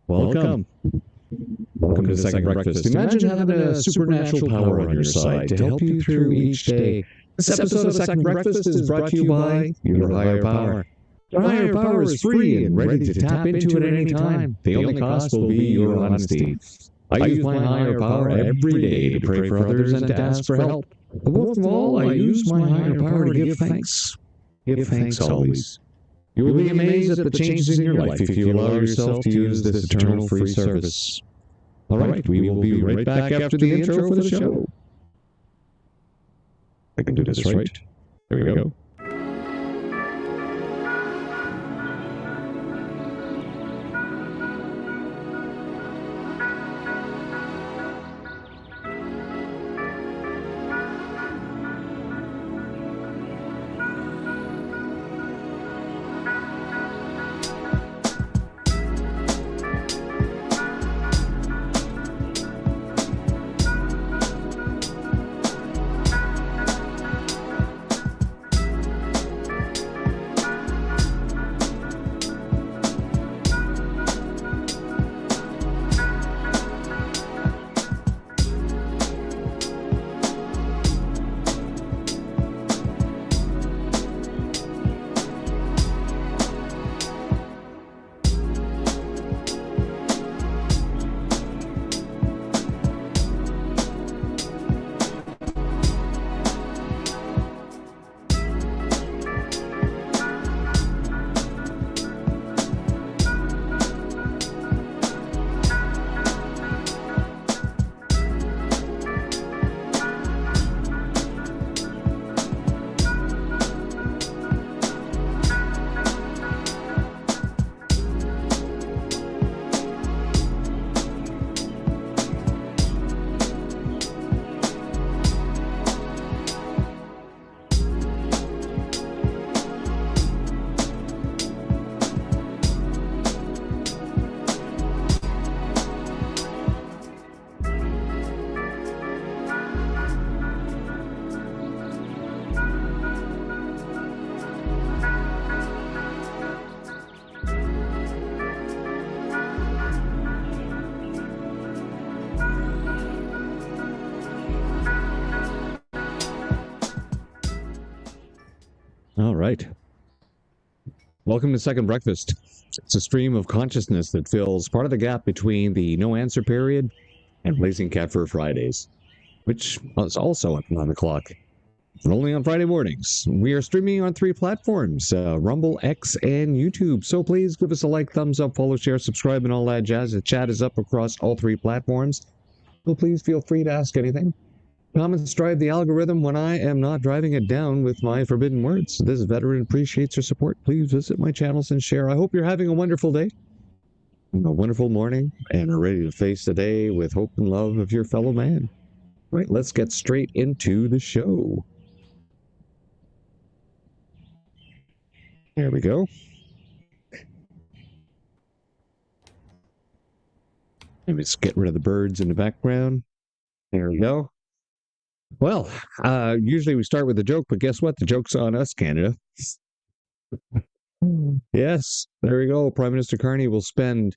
Welcome. Welcome to the second breakfast. Imagine having a supernatural power on your side to help you through each day. This episode of Second Breakfast is brought to you by your higher power. Your higher power is free and ready to tap into it at any time. The only cost will be your honesty. I use my higher power every day to pray for others and to ask for help. But most of all, I use my higher power to give thanks. Give thanks always. You will be amazed at the changes in your life if you allow yourself to use this eternal free service. All right, we will be right back after the intro for the show. I can do this right. There we go. All right. Welcome to Second Breakfast. It's a stream of consciousness that fills part of the gap between the no answer period and Blazing Cat Fur Fridays, which is also at 9 o'clock, but only on Friday mornings. We are streaming on 3 platforms, Rumble, X, and YouTube. So please give us a like, thumbs up, follow, share, subscribe, and all that jazz. The chat is up across all 3 platforms. So please feel free to ask anything. Comments drive the algorithm when I am not driving it down with my forbidden words. This veteran appreciates your support. Please visit my channels and share. I hope you're having a wonderful day, a wonderful morning, and are ready to face the day with hope and love of your fellow man. All right, let's get straight into the show. There we go. Let me just get rid of the birds in the background. There we go. Well, usually we start with a joke, but guess what? The joke's on us, Canada. Yes, there we go. Prime Minister Carney will spend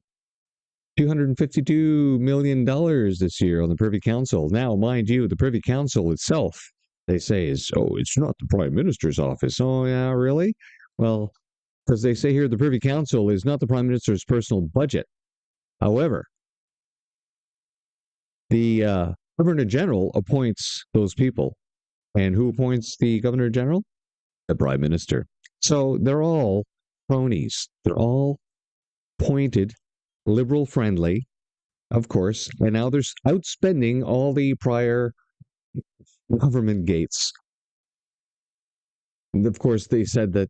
$252 million this year on the Privy Council. Now, mind you, the Privy Council itself, they say, it's not the Prime Minister's office. Oh, yeah, really? Well, because they say here the Privy Council is not the Prime Minister's personal budget. However, the Governor General appoints those people. And who appoints the Governor General? The Prime Minister. So they're all cronies. They're all pointed, liberal friendly, of course. And now they're outspending all the prior government gates. And of course, they said that,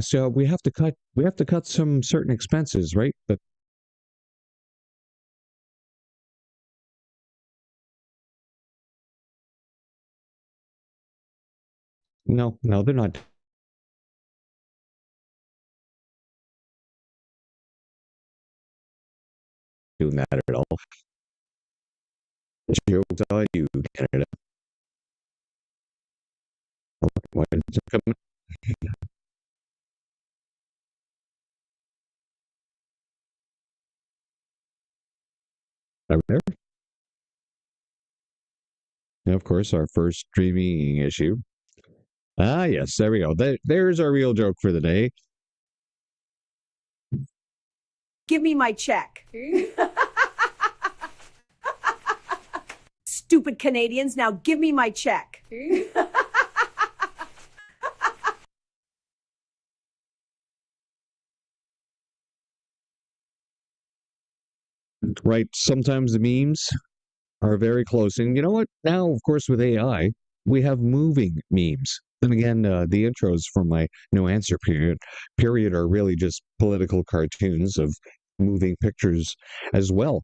so we have to cut some certain expenses, right? But no, they're not doing that at all. Joke's on you, Canada. Why did it come? Are we there? And of course, our first streaming issue. Ah, yes, there we go. There's our real joke for the day. Give me my check. Stupid Canadians, now give me my check. Right. Sometimes the memes are very close. And you know what? Now, of course, with AI, we have moving memes. And again, the intros from my no answer period are really just political cartoons of moving pictures as well.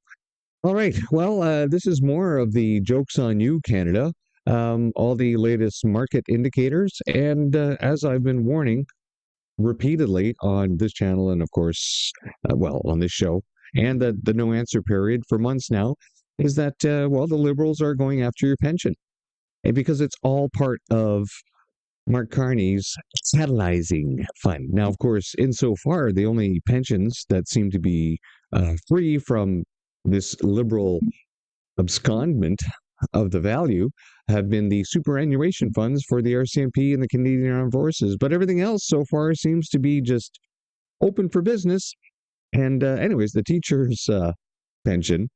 All right. Well, this is more of the jokes on you, Canada. All the latest market indicators. And as I've been warning repeatedly on this channel and, of course, on this show, and the no answer period for months now, is that, the Liberals are going after your pension. And because it's all part of Mark Carney's catalyzing fund. Now, of course, insofar, the only pensions that seem to be free from this Liberal abscondment of the value have been the superannuation funds for the RCMP and the Canadian Armed Forces. But everything else so far seems to be just open for business. And anyways, the teacher's pension,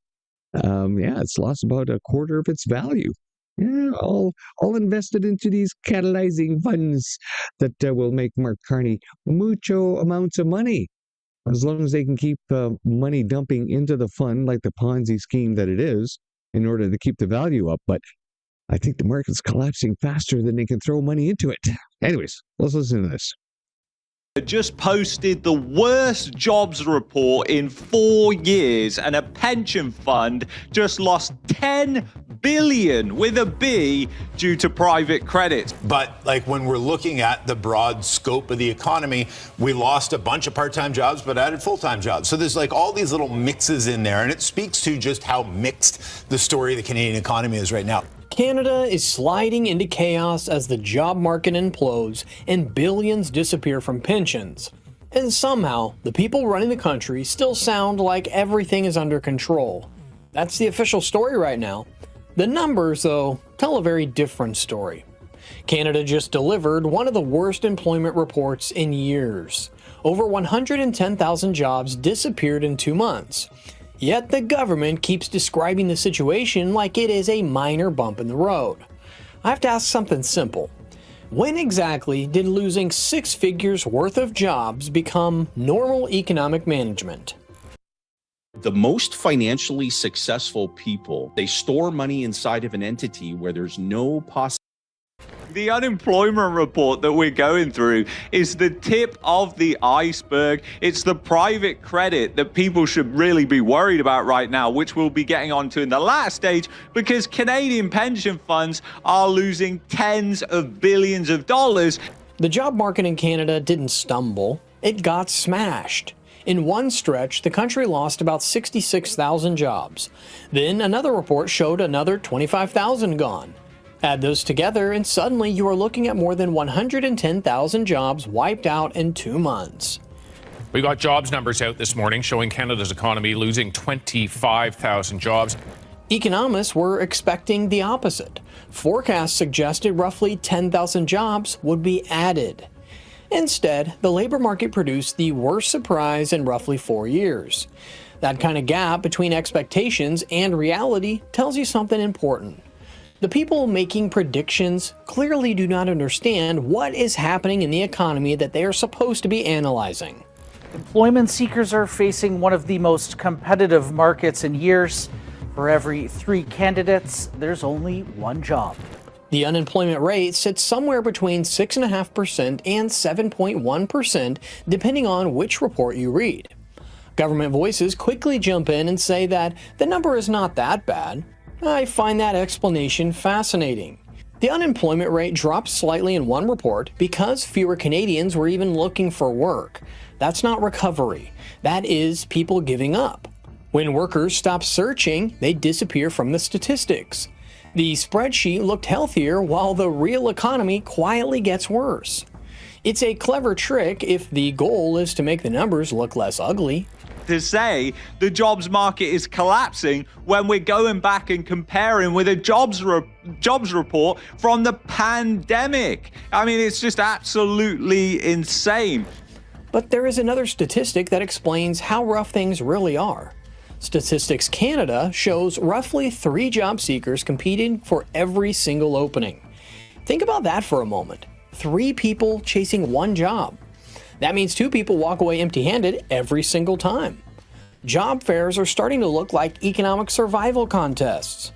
it's lost about a quarter of its value. Yeah, all invested into these catalyzing funds that will make Mark Carney mucho amounts of money. As long as they can keep money dumping into the fund like the Ponzi scheme that it is in order to keep the value up. But I think the market's collapsing faster than they can throw money into it. Anyways, let's listen to this. Just posted the worst jobs report in 4 years, and a pension fund just lost 10 billion with a B due to private credit. But like when we're looking at the broad scope of the economy, we lost a bunch of part-time jobs but added full-time jobs. So there's like all these little mixes in there, and it speaks to just how mixed the story of the Canadian economy is right now. Canada is sliding into chaos as the job market implodes and billions disappear from pensions. And somehow, the people running the country still sound like everything is under control. That's the official story right now. The numbers, though, tell a very different story. Canada just delivered one of the worst employment reports in years. Over 110,000 jobs disappeared in 2 months. Yet the government keeps describing the situation like it is a minor bump in the road. I have to ask something simple. When exactly did losing 6 figures worth of jobs become normal economic management? The most financially successful people, they store money inside of an entity where there's no possibility. The unemployment report that we're going through is the tip of the iceberg. It's the private credit that people should really be worried about right now, which we'll be getting onto in the last stage, because Canadian pension funds are losing tens of billions of dollars. The job market in Canada didn't stumble, it got smashed. In one stretch, the country lost about 66,000 jobs. Then another report showed another 25,000 gone. Add those together, and suddenly you are looking at more than 110,000 jobs wiped out in 2 months. We got jobs numbers out this morning showing Canada's economy losing 25,000 jobs. Economists were expecting the opposite. Forecasts suggested roughly 10,000 jobs would be added. Instead, the labor market produced the worst surprise in roughly 4 years. That kind of gap between expectations and reality tells you something important. The people making predictions clearly do not understand what is happening in the economy that they are supposed to be analyzing. Employment seekers are facing one of the most competitive markets in years. For every 3 candidates, there's only 1 job. The unemployment rate sits somewhere between 6.5% and 7.1%, depending on which report you read. Government voices quickly jump in and say that the number is not that bad. I find that explanation fascinating. The unemployment rate dropped slightly in one report because fewer Canadians were even looking for work. That's not recovery. That is people giving up. When workers stop searching, they disappear from the statistics. The spreadsheet looked healthier while the real economy quietly gets worse. It's a clever trick if the goal is to make the numbers look less ugly. to say the jobs market is collapsing when we're going back and comparing with a jobs report from the pandemic. I mean, it's just absolutely insane. But there is another statistic that explains how rough things really are. Statistics Canada shows roughly 3 job seekers competing for every single opening. Think about that for a moment. 3 people chasing 1 job. That means 2 people walk away empty-handed every single time. Job fairs are starting to look like economic survival contests.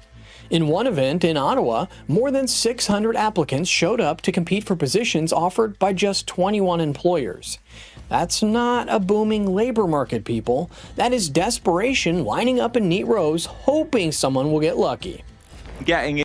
In one event in Ottawa, more than 600 applicants showed up to compete for positions offered by just 21 employers. That's not a booming labor market, people. That is desperation lining up in neat rows, hoping someone will get lucky. Getting in.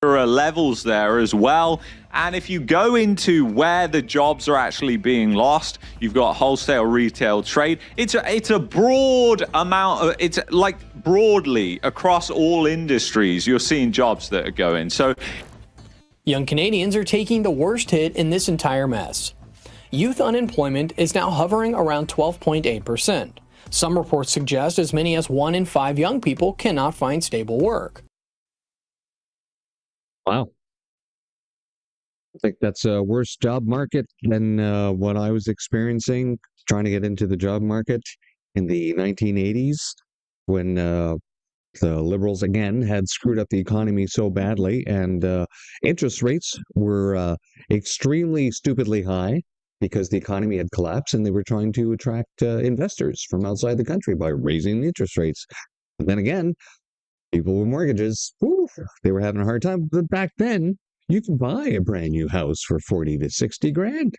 There are levels there as well. And if you go into where the jobs are actually being lost, you've got wholesale, retail, trade. It's a broad amount of, it's like broadly across all industries, you're seeing jobs that are going. So young Canadians are taking the worst hit in this entire mess. Youth unemployment is now hovering around 12.8%. Some reports suggest as many as 1 in 5 young people cannot find stable work. Wow. I think that's a worse job market than what I was experiencing trying to get into the job market in the 1980s when the Liberals again had screwed up the economy so badly, and interest rates were extremely stupidly high because the economy had collapsed and they were trying to attract investors from outside the country by raising the interest rates. And then again, people with mortgages, they were having a hard time. But back then, you could buy a brand new house for 40 to 60 grand.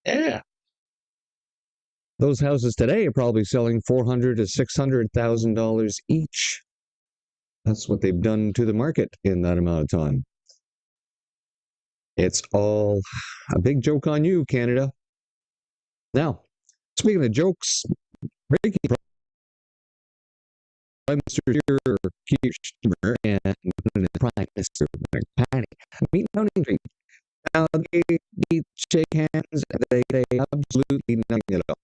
Yeah. Those houses today are probably selling $400,000 to $600,000 each. That's what they've done to the market in that amount of time. It's all a big joke on you, Canada. Now, speaking of jokes, breaking Prime Minister Keir Starmer and Prime Minister Panic meet Downing Street. Now they shake hands. They absolutely nothing at all.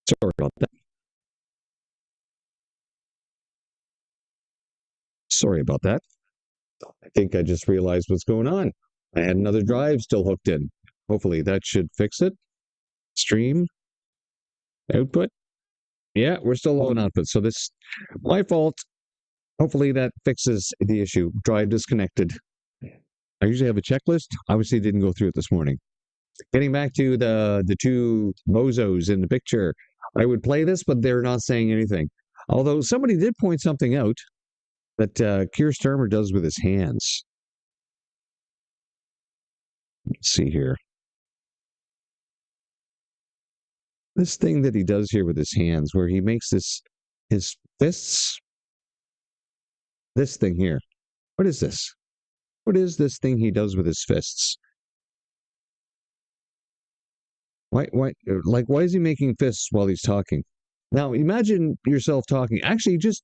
Sorry about that. Sorry about that. I think I just realized what's going on. I had another drive still hooked in. Hopefully that should fix it. Stream. Output. Yeah, we're still low on output. So this, my fault. Hopefully that fixes the issue. Drive disconnected. I usually have a checklist. Obviously didn't go through it this morning. Getting back to the 2 bozos in the picture. I would play this, but they're not saying anything. Although somebody did point something out that Keir Starmer does with his hands. Let's see here. This thing that he does here with his hands, where he makes his fists. This thing here. What is this? What is this thing he does with his fists? Why is he making fists while he's talking? Now, imagine yourself talking. Actually, just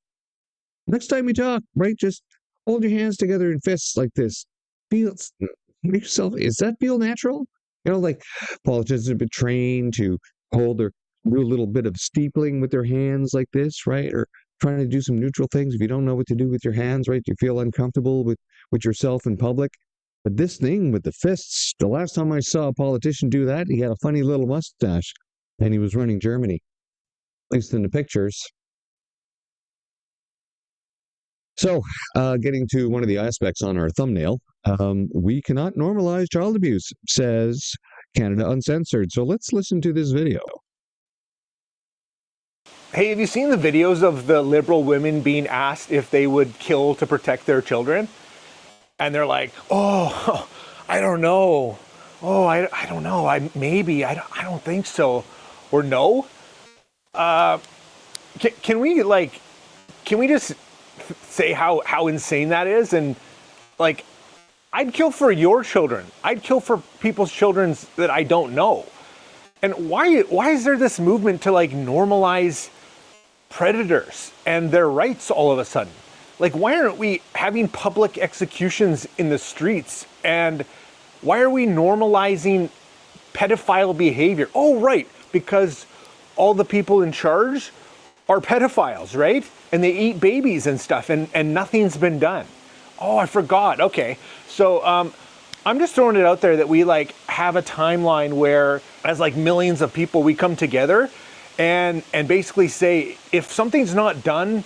next time you talk, right? Just hold your hands together in fists like this. Make yourself, does that feel natural? You know, like politicians have been trained to do a little bit of steepling with their hands like this, right? Or trying to do some neutral things. If you don't know what to do with your hands, right? You feel uncomfortable with yourself in public. But this thing with the fists, the last time I saw a politician do that, he had a funny little mustache and he was running Germany, at least in the pictures. So, getting to one of the aspects on our thumbnail, we cannot normalize child abuse, says Canada Uncensored. So let's listen to this video. Hey, have you seen the videos of the Liberal women being asked if they would kill to protect their children? And they're like, oh, I don't know. Oh, I don't know. I don't think so. Or no. Can we just say how insane that is? And like, I'd kill for your children. I'd kill for people's children that I don't know. And why is there this movement to like normalize predators and their rights all of a sudden? Like, why aren't we having public executions in the streets? And why are we normalizing pedophile behavior? Oh, right, because all the people in charge are pedophiles, right? And they eat babies and stuff, and nothing's been done. Oh, I forgot. Okay. So I'm just throwing it out there that we like have a timeline where, as like millions of people, we come together and basically say, if something's not done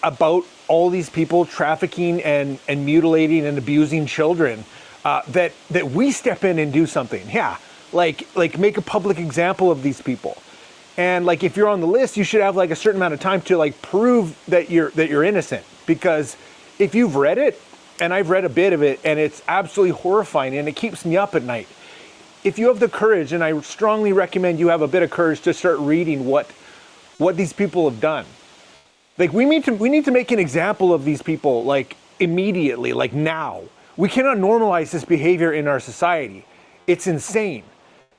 about all these people trafficking and mutilating and abusing children, that we step in and do something. Yeah, like make a public example of these people. And like, if you're on the list, you should have like a certain amount of time to like prove that you're innocent. Because if you've read it, and I've read a bit of it, and it's absolutely horrifying, and it keeps me up at night. If you have the courage, and I strongly recommend you have a bit of courage to start reading what these people have done. Like, we need to make an example of these people, like, immediately, like now. We cannot normalize this behavior in our society. It's insane.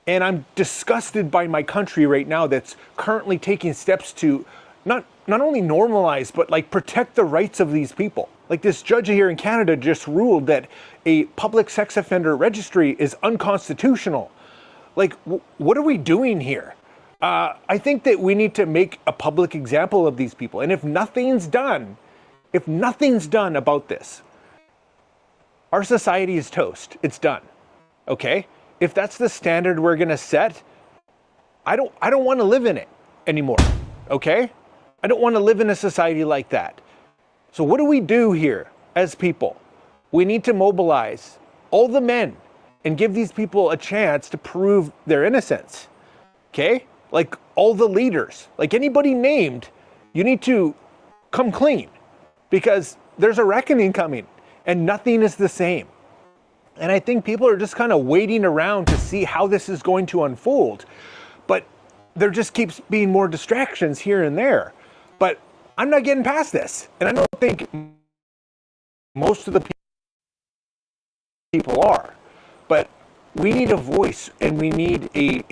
And I'm disgusted by my country right now that's currently taking steps to not only normalize, but like protect the rights of these people. Like, this judge here in Canada just ruled that a public sex offender registry is unconstitutional. Like, what are we doing here? I think that we need to make a public example of these people. And if nothing's done about this, our society is toast. It's done. Okay? If that's the standard we're going to set, I don't want to live in it anymore. Okay? I don't want to live in a society like that. So what do we do here as people? We need to mobilize all the men and give these people a chance to prove their innocence. Okay? Like, all the leaders, like anybody named, you need to come clean, because there's a reckoning coming and nothing is the same. And I think people are just kind of waiting around to see how this is going to unfold. But there just keeps being more distractions here and there. But I'm not getting past this. And I don't think most of the people are. But we need a voice, and we need a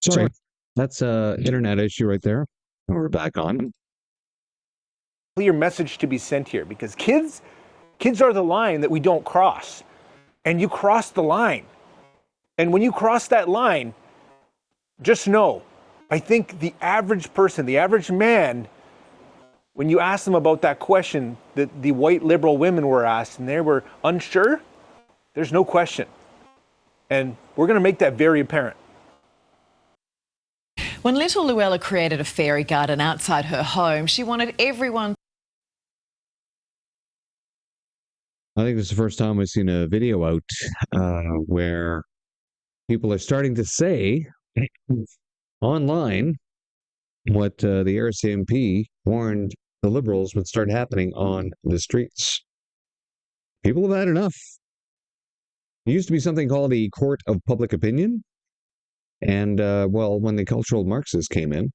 Sorry, that's a internet issue right there. We're back on. clear message to be sent here, because kids are the line that we don't cross. And you cross the line. And when you cross that line, just know, I think the average person, the average man, when you ask them about that question that the white liberal women were asked and they were unsure, there's no question. And we're going to make that very apparent. When little Luella created a fairy garden outside her home, she wanted everyone. I think this is the first time we've seen a video out where people are starting to say online what the RCMP warned the Liberals would start happening on the streets. People have had enough. It used to be something called the Court of Public Opinion. And, well, when the cultural Marxists came in,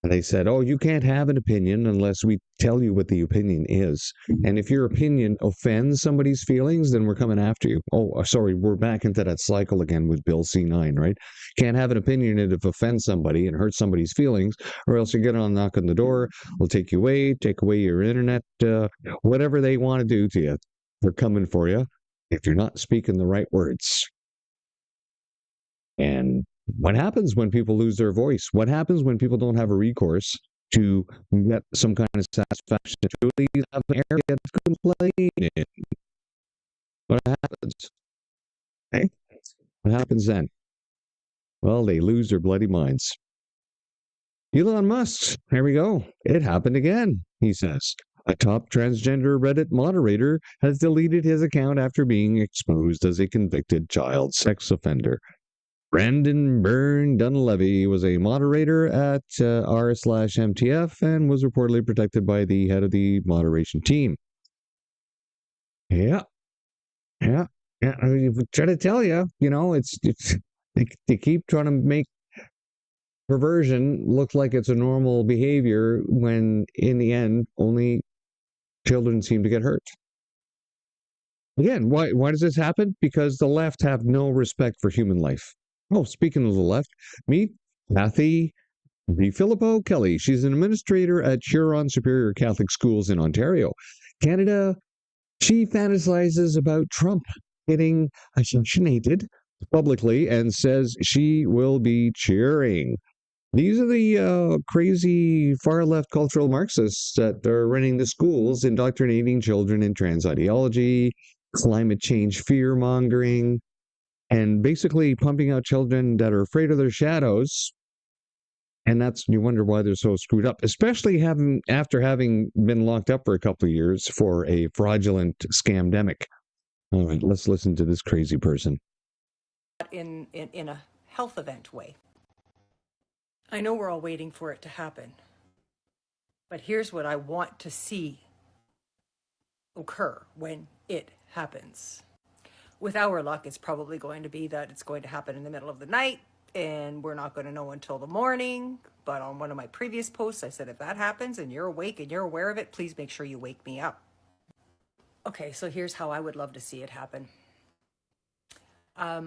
they said, oh, you can't have an opinion unless we tell you what the opinion is. And if your opinion offends somebody's feelings, then we're coming after you. Oh, sorry, we're back into that cycle again with Bill C-9, right? Can't have an opinion if it offends somebody and hurts somebody's feelings, or else you get on, knock on the door, we'll take you away, take away your internet, whatever they want to do to you. They're coming for you if you're not speaking the right words. And what happens when people lose their voice? What happens when people don't have a recourse to get some kind of satisfaction to really have an area to complain in? What happens? Okay? What happens then? Well, they lose their bloody minds. Elon Musk, there we go. It happened again, he says. A top transgender Reddit moderator has deleted his account after being exposed as a convicted child sex offender. Brandon Byrne Dunleavy was a moderator at r/MTF and was reportedly protected by the head of the moderation team. Yeah. I try to tell you, it's they keep trying to make perversion looks like it's a normal behavior when in the end only children seem to get hurt. Again, why does this happen? Because the left have no respect for human life. Oh, speaking of the left, meet Kathy Filippo Kelly. She's an administrator at Huron Superior Catholic Schools in Ontario, Canada. She fantasizes about Trump getting assassinated publicly and says she will be cheering. These are the crazy far-left cultural Marxists that are running the schools, indoctrinating children in trans ideology, climate change fear-mongering, and basically pumping out children that are afraid of their shadows. And you wonder why they're so screwed up, especially after having been locked up for a couple of years for a fraudulent scamdemic. All right, let's listen to this crazy person. In a health event way. I know we're all waiting for it to happen, but here's what I want to see occur when it happens. With our luck, it's probably going to be that it's going to happen in the middle of the night, and we're not going to know until the morning. But on one of my previous posts, I said, if that happens and you're awake and you're aware of it, please make sure you wake me up. Okay, so here's how I would love to see it happen. I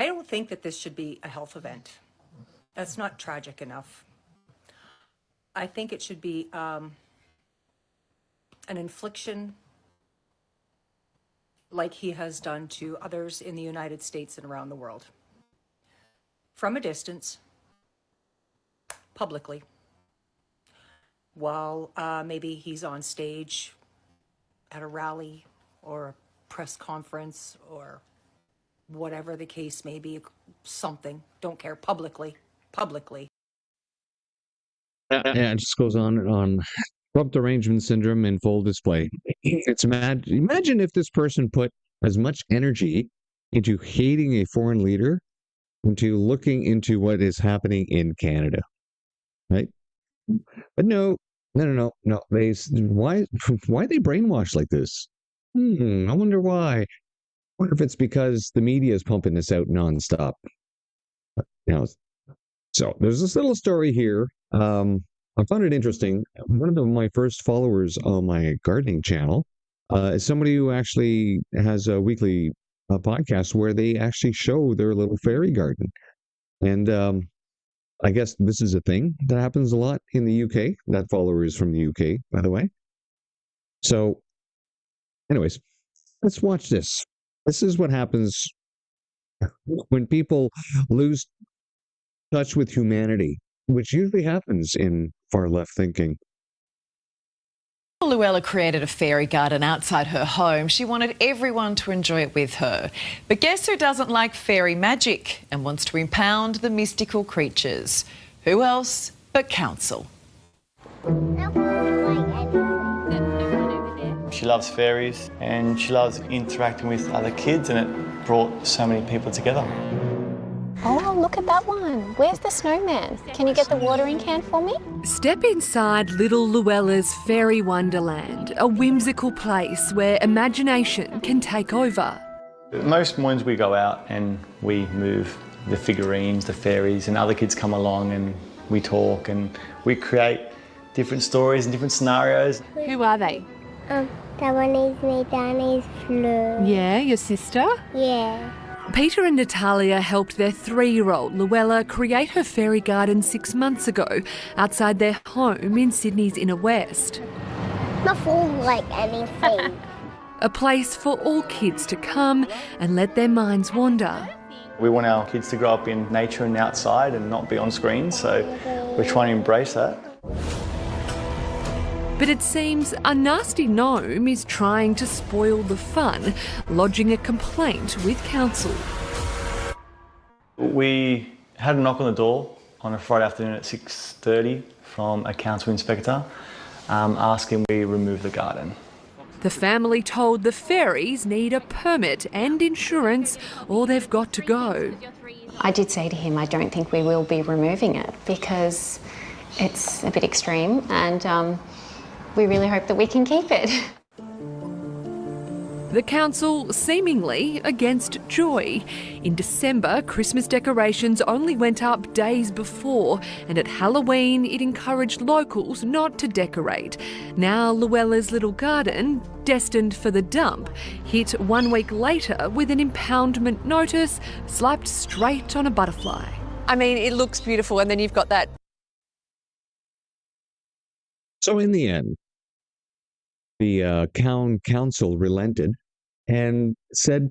don't think that this should be a health event. That's not tragic enough. I think it should be an infliction like he has done to others in the United States and around the world. From a distance, publicly, while maybe he's on stage at a rally or a press conference or whatever the case may be, something, don't care, publicly. Yeah, it just goes on and on. Trump derangement syndrome in full display. It's imagine if this person put as much energy into hating a foreign leader into looking into what is happening in Canada, right? But no. Why they brainwashed like this? I wonder why. I wonder if it's because the media is pumping this out nonstop. So there's this little story here. I found it interesting. One of my first followers on my gardening channel is somebody who actually has a weekly podcast where they actually show their little fairy garden. And I guess this is a thing that happens a lot in the UK. That follower is from the UK, by the way. So anyways, let's watch this. This is what happens when people lose touch with humanity, which usually happens in far-left thinking. Luella created a fairy garden outside her home. She wanted everyone to enjoy it with her. But guess who doesn't like fairy magic and wants to impound the mystical creatures? Who else but Council? She loves fairies and she loves interacting with other kids, and it brought so many people together. Oh, look at that one. Where's the snowman? Can you get the watering can for me? Step inside little Luella's Fairy Wonderland, a whimsical place where imagination can take over. Most mornings we go out and we move the figurines, the fairies, and other kids come along and we talk and we create different stories and different scenarios. Who are they? That one is me, that one is Flo. Yeah, your sister? Yeah. Peter and Natalia helped their 3-year-old Luella create her fairy garden 6 months ago outside their home in Sydney's inner west. Not full like anything. A place for all kids to come and let their minds wander. We want our kids to grow up in nature and outside and not be on screens, so we're trying to embrace that. But it seems a nasty gnome is trying to spoil the fun, lodging a complaint with Council. We had a knock on the door on a Friday afternoon at 6:30 from a council inspector asking we remove the garden. The family told the fairies need a permit and insurance or they've got to go. I did say to him, I don't think we will be removing it because it's a bit extreme and we really hope that we can keep it. The council seemingly against joy. In December, Christmas decorations only went up days before, and at Halloween it encouraged locals not to decorate. Now Luella's little garden, destined for the dump, hit 1 week later with an impoundment notice slapped straight on a butterfly. I mean, it looks beautiful, and then you've got that. So in the end, the council relented and said,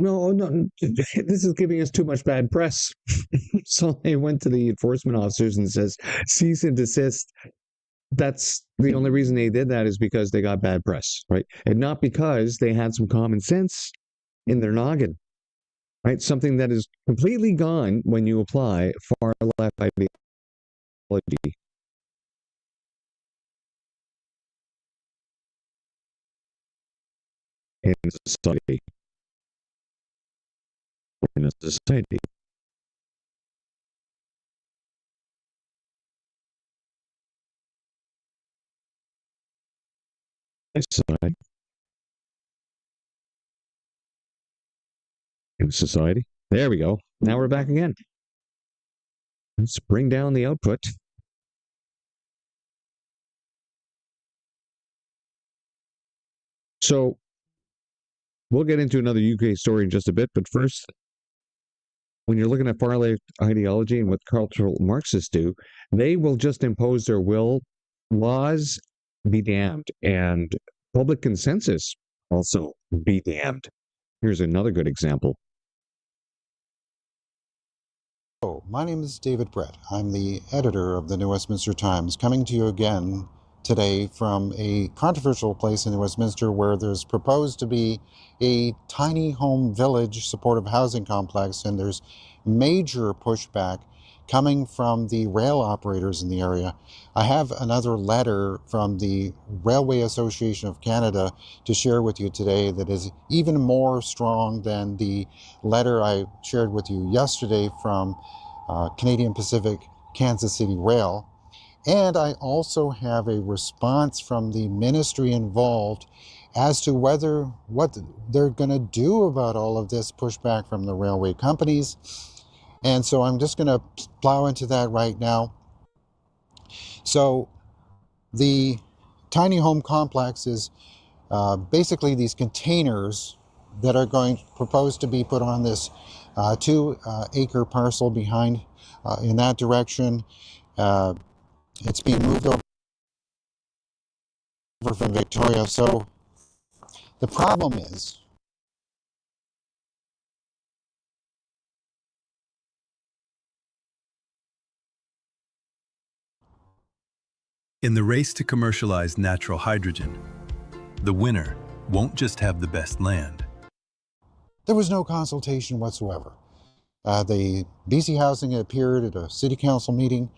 no, this is giving us too much bad press. So they went to the enforcement officers and says, cease and desist. That's the only reason they did that is because they got bad press, right? And not because they had some common sense in their noggin, right? Something that is completely gone when you apply far-left ideology. In society. In a society. Society. In society. There we go. Now we're back again. Let's bring down the output. So we'll get into another UK story in just a bit, but first, when you're looking at far-left ideology and what cultural Marxists do, they will just impose their will. Laws be damned, and public consensus also be damned. Here's another good example. Hello, my name is David Brett. I'm the editor of the New Westminster Times, coming to you again today from a controversial place in the Westminster where there's proposed to be a tiny home village supportive housing complex, and there's major pushback coming from the rail operators in the area. I have another letter from the Railway Association of Canada to share with you today that is even more strong than the letter I shared with you yesterday from Canadian Pacific Kansas City Rail. And I also have a response from the ministry involved as to what they're going to do about all of this pushback from the railway companies. And so I'm just going to plow into that right now. So the tiny home complex is basically these containers that are proposed to be put on this 2-acre parcel behind in that direction. It's being moved over from Victoria. So the problem is in the race to commercialize natural hydrogen, the winner won't just have the best land. there was no consultation whatsoever. The BC Housing appeared at a city council meeting,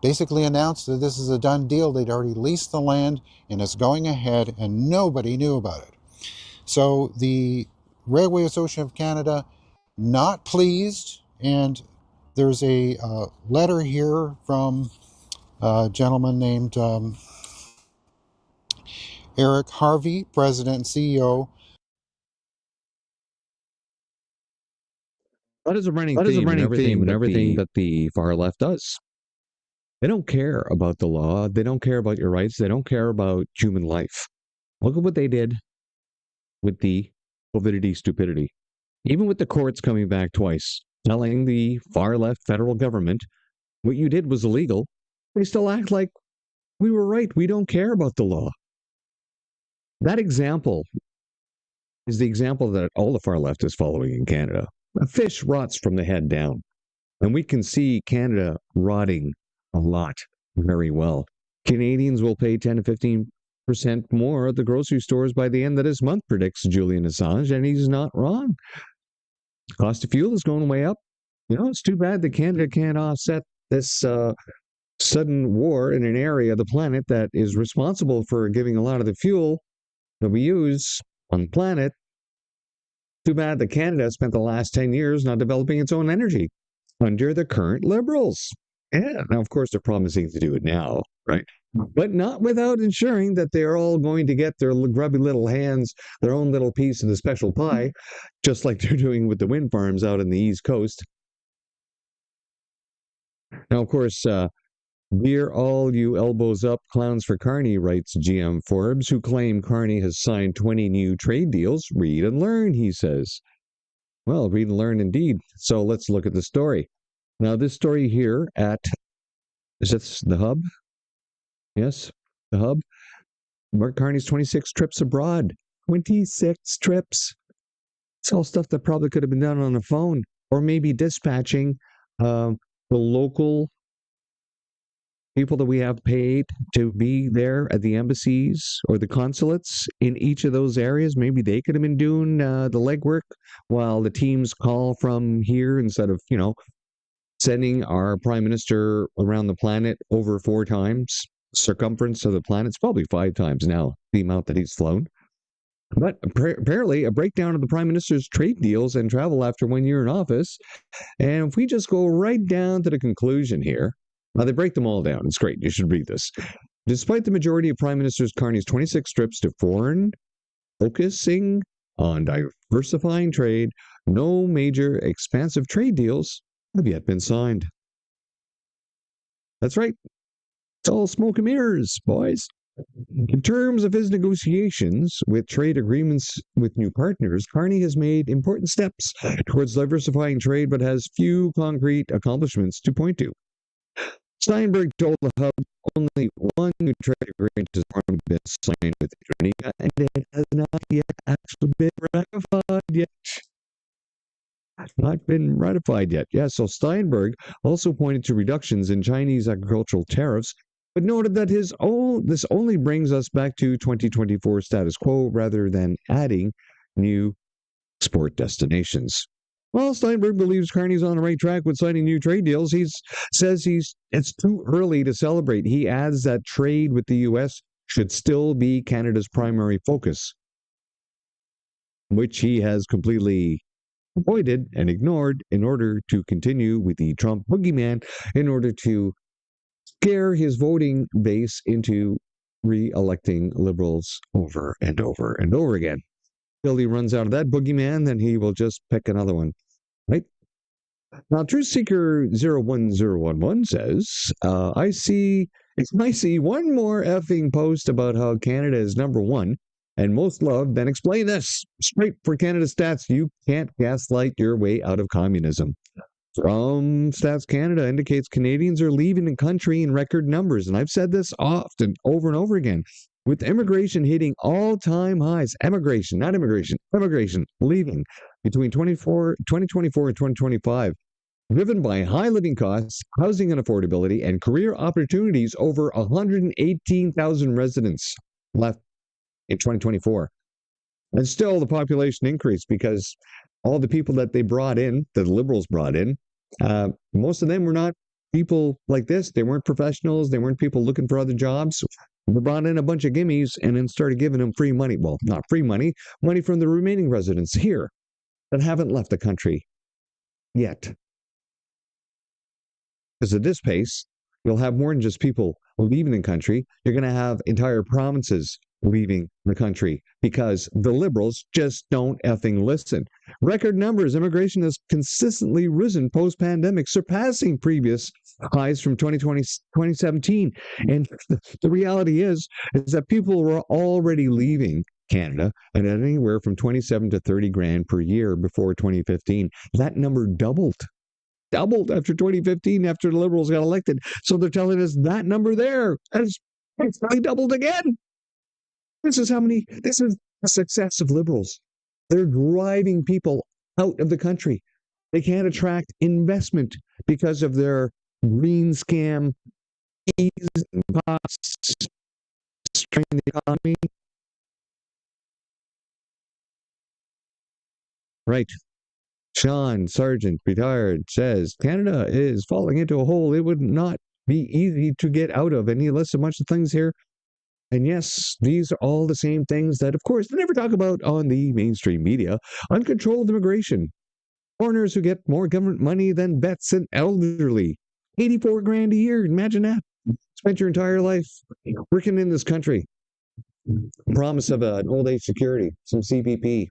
basically announced that this is a done deal. They'd already leased the land and it's going ahead, and nobody knew about it. So the Railway Association of Canada, not pleased, and there's a letter here from a gentleman named Eric Harvey, President and CEO. That is a running theme in everything that the far left does. They don't care about the law. They don't care about your rights. They don't care about human life. Look at what they did with the COVIDity stupidity. Even with the courts coming back twice, telling the far left federal government what you did was illegal, they still act like we were right. We don't care about the law. That example is the example that all the far left is following in Canada. A fish rots from the head down, and we can see Canada rotting a lot very well. Canadians will pay 10 to 15% more at the grocery stores by the end of this month, predicts Julian Assange, and he's not wrong. Cost of fuel is going way up. You know, it's too bad that Canada can't offset this sudden war in an area of the planet that is responsible for giving a lot of the fuel that we use on the planet. Too bad that Canada spent the last 10 years not developing its own energy under the current Liberals. Yeah, now, of course, they're promising to do it now, right? But not without ensuring that they're all going to get their grubby little hands, their own little piece of the special pie, just like they're doing with the wind farms out on the East Coast. Now, of course, we're all you elbows up clowns for Carney, writes GM Forbes, who claim Carney has signed 20 new trade deals. Read and learn, he says. Well, read and learn indeed. So let's look at the story. Now, this story here is this the Hub? Yes, the Hub. Mark Carney's 26 trips abroad. 26 trips. It's all stuff that probably could have been done on a phone, or maybe dispatching the local people that we have paid to be there at the embassies or the consulates in each of those areas. Maybe they could have been doing the legwork while the teams call from here instead of, sending our prime minister around the planet over 4 times circumference of the planet. It's probably 5 times now, the amount that he's flown. But apparently, a breakdown of the prime minister's trade deals and travel after 1 year in office. And if we just go right down to the conclusion here, they break them all down. It's great. You should read this. Despite the majority of Prime Minister Carney's 26 trips to foreign, focusing on diversifying trade, no major expansive trade deals have yet been signed. That's right. It's all smoke and mirrors, boys. In terms of his negotiations with trade agreements with new partners, Carney has made important steps towards diversifying trade, but has few concrete accomplishments to point to. Steinberg told the Hub only one new trade agreement has been signed with Indonesia, and it has not yet actually been ratified yet. Not been ratified yet. Yeah, so Steinberg also pointed to reductions in Chinese agricultural tariffs, but noted that this only brings us back to 2024 status quo rather than adding new export destinations. Well, Steinberg believes Carney's on the right track with signing new trade deals. He says it's too early to celebrate. He adds that trade with the U.S. should still be Canada's primary focus, which he has completely avoided and ignored in order to continue with the Trump boogeyman, in order to scare his voting base into re-electing Liberals over and over and over again. Till he runs out of that boogeyman, then he will just pick another one, right? Now, Truth Seeker 01011 says, I see one more effing post about how Canada is number 1 and most loved, then explain this. Straight for Canada Stats, you can't gaslight your way out of communism. From Stats Canada indicates Canadians are leaving the country in record numbers, and I've said this often, over and over again. With immigration hitting all-time highs, immigration leaving between 2024 and 2025, driven by high living costs, housing unaffordability, and career opportunities. Over 118,000 residents left in 2024. And still the population increased because all the people that they brought in, that the Liberals brought in, most of them were not people like this. They weren't professionals. They weren't people looking for other jobs. They brought in a bunch of gimmies and then started giving them free money. Well, not free money, money from the remaining residents here that haven't left the country yet. Because at this pace, you'll have more than just people leaving the country. You're going to have entire provinces leaving the country because the Liberals just don't effing listen. Record numbers. Immigration has consistently risen post-pandemic, surpassing previous highs from 2017. And the reality is that people were already leaving Canada and at anywhere from 27 to 30 grand per year before 2015. That number doubled after 2015, after the Liberals got elected. So they're telling us that number there has really doubled again. This is the success of Liberals. They're driving people out of the country. They can't attract investment because of their green scam fees and costs, strain the economy. Right. Sean Sargent, retired, says Canada is falling into a hole it would not be easy to get out of. And he lists a bunch of things here. And yes, these are all the same things that, of course, they never talk about on the mainstream media. Uncontrolled immigration. Foreigners who get more government money than vets and elderly. 84 grand a year. Imagine that. Spent your entire life working in this country. Promise of an old age security, some CPP,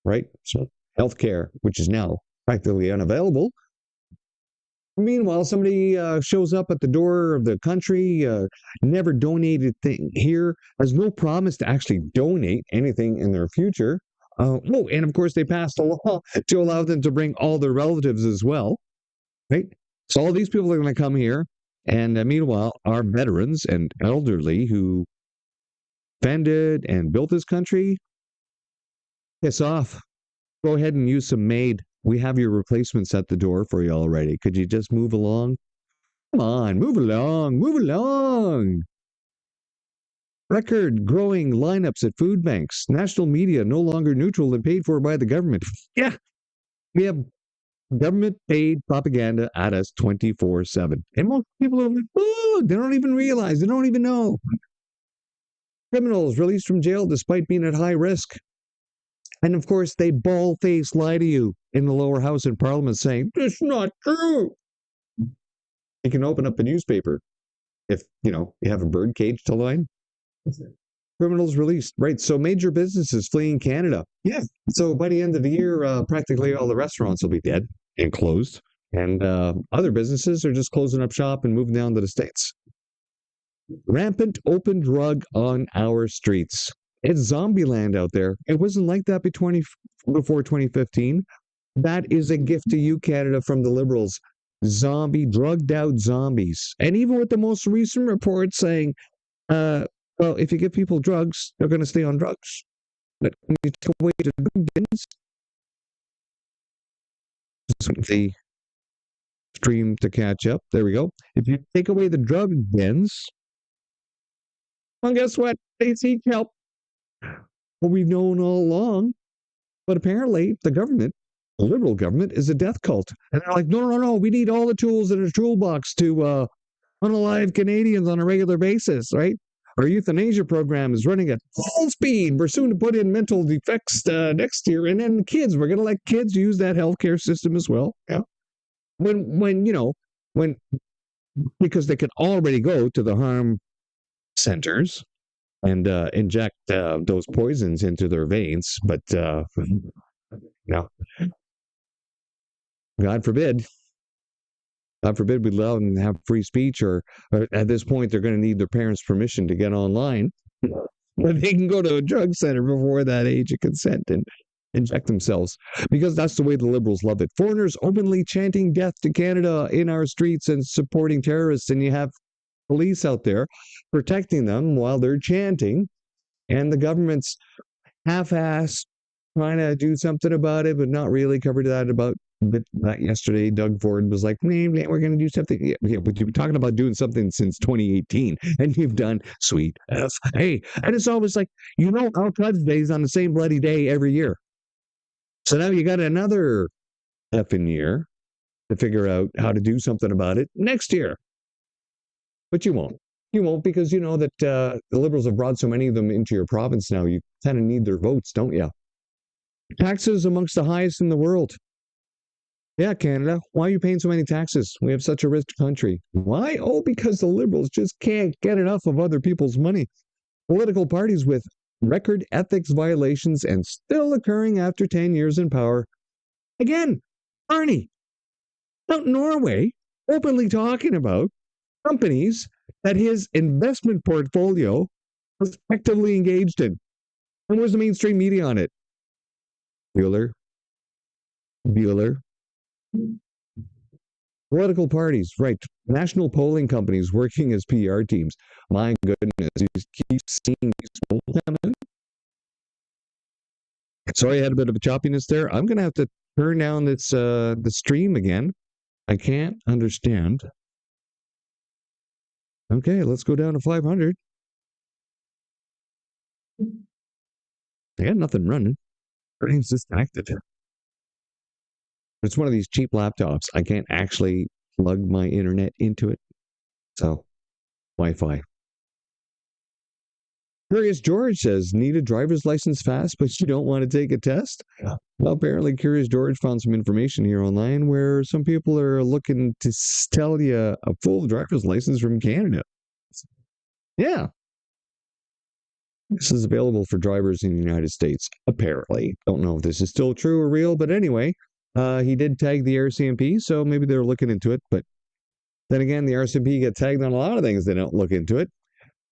right? So healthcare, which is now practically unavailable. Meanwhile, somebody shows up at the door of the country, never donated thing here, has no promise to actually donate anything in their future. And of course, they passed a law to allow them to bring all their relatives as well, right? So all these people are going to come here, and meanwhile, our veterans and elderly who defended and built this country, piss off. Go ahead and use some maid. We have your replacements at the door for you already. Could you just move along? Come on, move along, move along. Record growing lineups at food banks. National media no longer neutral and paid for by the government. Yeah, we have government paid propaganda at us 24/7. And most people are like, oh, they don't even realize, they don't even know. Criminals released from jail despite being at high risk. And of course, they bald-faced lie to you in the lower house in Parliament saying, it's not true. You can open up a newspaper if, you have a bird cage to line. Criminals released. Right. So major businesses fleeing Canada. Yeah. So by the end of the year, practically all the restaurants will be dead and closed. And other businesses are just closing up shop and moving down to the States. Rampant open drug on our streets. It's zombie land out there. It wasn't like that before 2015. That is a gift to you, Canada, from the Liberals. Drugged out zombies. And even with the most recent report saying, well, if you give people drugs, they're going to stay on drugs. But when you take away the drug bins, the stream to catch up. There we go. If you take away the drug bins, well, guess what? They seek help. Well, we've known all along, but apparently the government, the Liberal government, is a death cult. And they're like, no, we need all the tools in a toolbox to unalive Canadians on a regular basis, right? Our euthanasia program is running at full speed. We're soon to put in mental defects next year. And then kids, we're going to let kids use that healthcare system as well. Yeah. Because they can already go to the harm centers and inject those poisons into their veins. But no, God forbid we allow them to have free speech, or at this point, they're going to need their parents' permission to get online. But they can go to a drug center before that age of consent and inject themselves, because that's the way the Liberals love it. Foreigners openly chanting death to Canada in our streets and supporting terrorists, and you have police out there protecting them while they're chanting, and the government's half-assed trying to do something about it, but not really covered that yesterday. Doug Ford was like, we're going to do something. Yeah, but you've been talking about doing something since 2018, and you've done sweet F. Hey, and it's always like, our Floods Day is on the same bloody day every year. So now you got another effing year to figure out how to do something about it next year. But you won't. You won't, because you know that the Liberals have brought so many of them into your province now. You kind of need their votes, don't you? Taxes amongst the highest in the world. Yeah, Canada, why are you paying so many taxes? We have such a rich country. Why? Oh, because the Liberals just can't get enough of other people's money. Political parties with record ethics violations and still occurring after 10 years in power. Again, Arnie, out in Norway, openly talking about companies that his investment portfolio was actively engaged in. And where's the mainstream media on it? Bueller. Political parties, right. National polling companies working as PR teams. My goodness, you keep seeing these polls coming. Sorry, I had a bit of a choppiness there. I'm going to have to turn down this the stream again. I can't understand. Okay, let's go down to 500. I got nothing running. Everything's just active. It's one of these cheap laptops. I can't actually plug my internet into it. So, Wi-Fi. Curious George says, need a driver's license fast, but you don't want to take a test? Well, apparently Curious George found some information here online where some people are looking to tell you a full driver's license from Canada. Yeah. This is available for drivers in the United States, apparently. Don't know if this is still true or real, but anyway, he did tag the RCMP, so maybe they're looking into it. But then again, the RCMP get tagged on a lot of things. They don't look into it.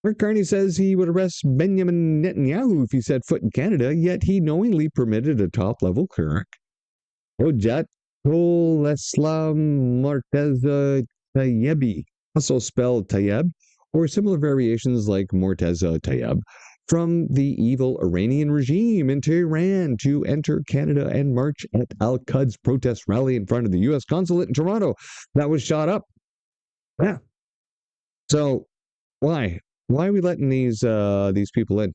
Mark Carney says he would arrest Benjamin Netanyahu if he set foot in Canada, yet he knowingly permitted a top-level cleric, Ojat Koleslam Morteza Tayebi, also spelled Tayeb, or similar variations like Morteza Tayeb, from the evil Iranian regime in Tehran to enter Canada and march at Al-Quds protest rally in front of the U.S. consulate in Toronto. That was shot up. Yeah. So, why? Why are we letting these people in?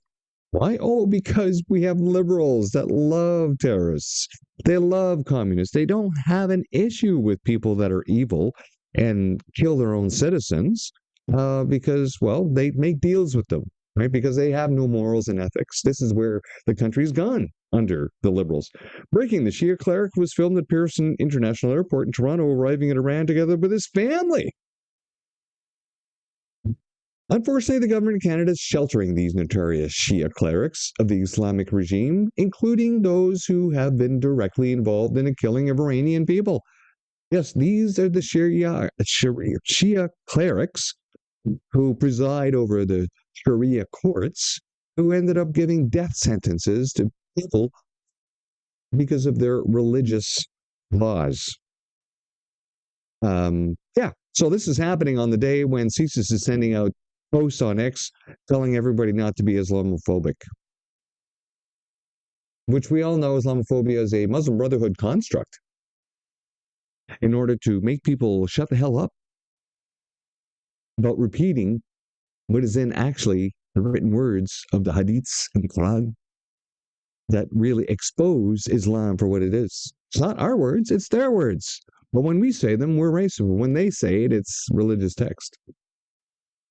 Why? Oh, because we have liberals that love terrorists. They love communists. They don't have an issue with people that are evil and kill their own citizens because, well, they make deals with them, right? Because they have no morals and ethics. This is where the country's gone under the liberals. Breaking: the Shia cleric was filmed at Pearson International Airport in Toronto, arriving in Iran together with his family. Unfortunately, the government of Canada is sheltering these notorious Shia clerics of the Islamic regime, including those who have been directly involved in the killing of Iranian people. Yes, these are the Shia clerics who preside over the Sharia courts, who ended up giving death sentences to people because of their religious laws. Yeah, so this is happening on the day when CSIS is sending out posts on X telling everybody not to be Islamophobic, which we all know Islamophobia is a Muslim Brotherhood construct in order to make people shut the hell up about repeating what is in actually the written words of the Hadiths and the Quran that really expose Islam for what it is. It's not our words, it's their words. But when we say them, we're racist. When they say it, it's religious text.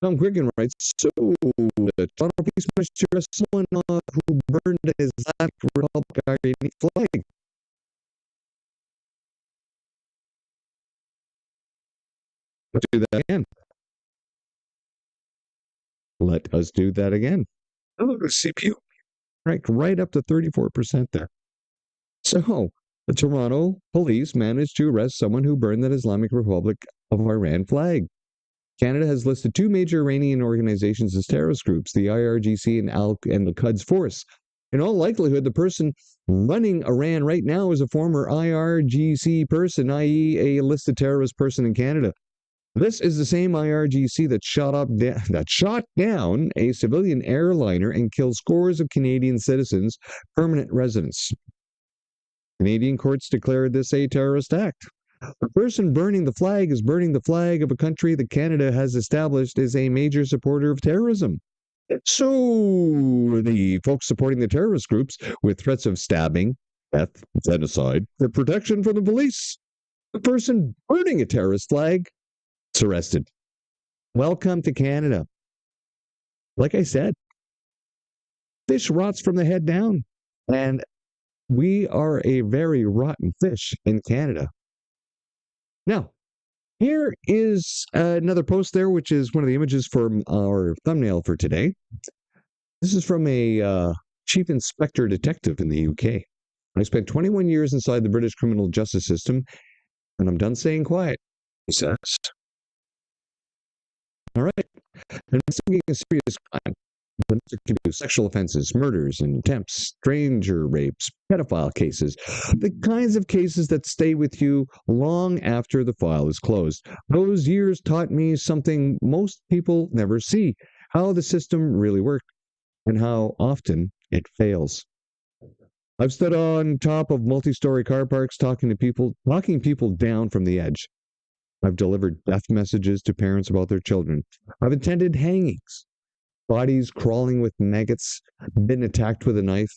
Tom Quicken writes, so the Toronto Police Minister is someone who burned his Islamic Republic Iranian flag. Let's do that again. Let us do that again. Oh, CPU right up to 34% there. So the Toronto police managed to arrest someone who burned the Islamic Republic of Iran flag. Canada has listed two major Iranian organizations as terrorist groups, the IRGC and the Quds Force. In all likelihood, the person running Iran right now is a former IRGC person, i.e. a listed terrorist person in Canada. This is the same IRGC that shot down a civilian airliner and killed scores of Canadian citizens, permanent residents. Canadian courts declared this a terrorist act. The person burning the flag is burning the flag of a country that Canada has established as a major supporter of terrorism. So the folks supporting the terrorist groups with threats of stabbing, death, genocide, for protection from the police. The person burning a terrorist flag is arrested. Welcome to Canada. Like I said, fish rots from the head down. And we are a very rotten fish in Canada. Now, here is another post there, which is one of the images from our thumbnail for today. This is from a chief inspector detective in the UK. I spent 21 years inside the British criminal justice system, and I'm done staying quiet, he says. All right. Investigating a serious crime. Sexual offenses, murders, and attempts, stranger rapes, pedophile cases, the kinds of cases that stay with you long after the file is closed. Those years taught me something most people never see, how the system really works and how often it fails. I've stood on top of multi-story car parks talking people down from the edge. I've delivered death messages to parents about their children. I've attended hangings. Bodies crawling with maggots, been attacked with a knife.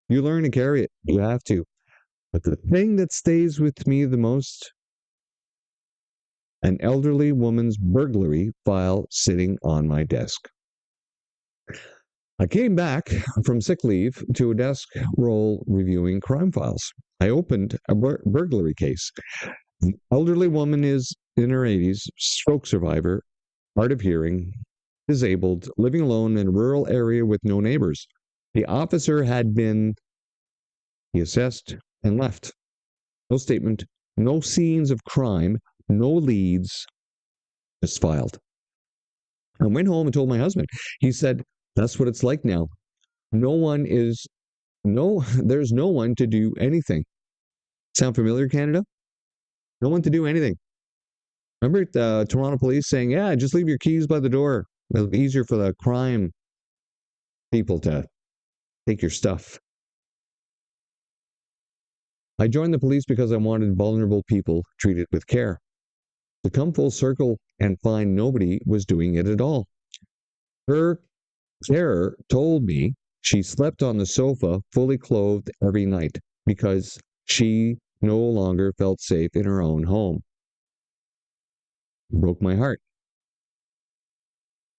You learn to carry it. You have to. But the thing that stays with me the most, an elderly woman's burglary file sitting on my desk. I came back from sick leave to a desk role reviewing crime files. I opened a burglary case. An elderly woman is in her 80s, stroke survivor, hard of hearing, disabled, living alone in a rural area with no neighbors. The officer had been, he assessed and left. No statement, no scenes of crime, no leads, just filed. I went home and told my husband. He said, that's what it's like now. There's no one to do anything. Sound familiar, Canada? No one to do anything. Remember the Toronto police saying, yeah, just leave your keys by the door. It'll be easier for the crime people to take your stuff. I joined the police because I wanted vulnerable people treated with care. To come full circle and find nobody was doing it at all. Her carer told me she slept on the sofa fully clothed every night because she no longer felt safe in her own home. It broke my heart.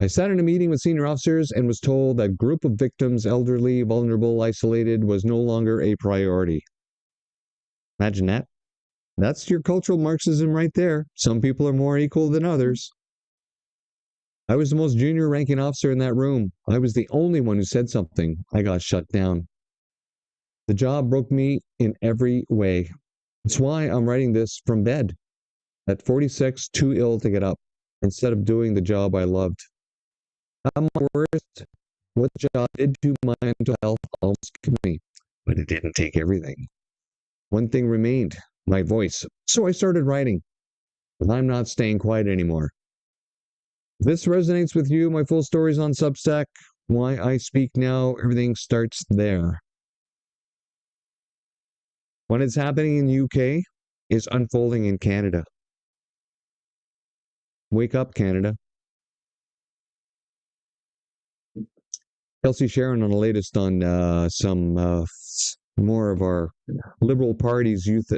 I sat in a meeting with senior officers and was told that group of victims, elderly, vulnerable, isolated, was no longer a priority. Imagine that. That's your cultural Marxism right there. Some people are more equal than others. I was the most junior ranking officer in that room. I was the only one who said something. I got shut down. The job broke me in every way. That's why I'm writing this from bed. At 46, too ill to get up, instead of doing the job I loved. At my worst, what the job did to my mental health almost killed me, but it didn't take everything. One thing remained, my voice. So I started writing, but I'm not staying quiet anymore. If this resonates with you, my full story's on Substack. Why I Speak Now, everything starts there. What is happening in the UK is unfolding in Canada. Wake up, Canada. Kelsey Sharon on the latest on some more of our Liberal Party's youth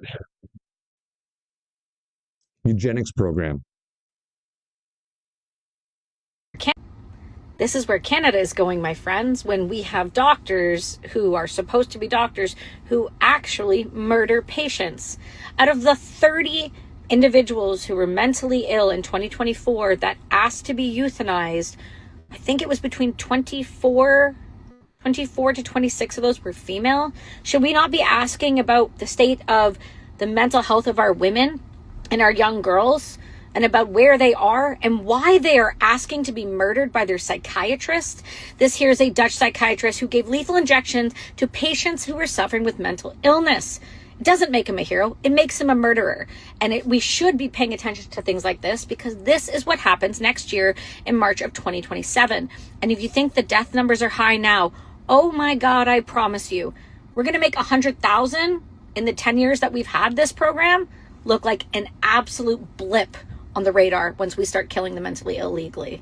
eugenics program. This is where Canada is going, my friends, when we have doctors who are supposed to be doctors who actually murder patients. Out of the 30 individuals who were mentally ill in 2024 that asked to be euthanized, I think it was between 24 to 26 of those were female. Should we not be asking about the state of the mental health of our women and our young girls, and about where they are and why they are asking to be murdered by their psychiatrist? This here is a Dutch psychiatrist who gave lethal injections to patients who were suffering with mental illness. It doesn't make him a hero. It makes him a murderer. And we should be paying attention to things like this, because this is what happens next year in March of 2027. And if you think the death numbers are high now, oh my God, I promise you, we're going to make 100,000 in the 10 years that we've had this program look like an absolute blip on the radar once we start killing the mentally ill legally.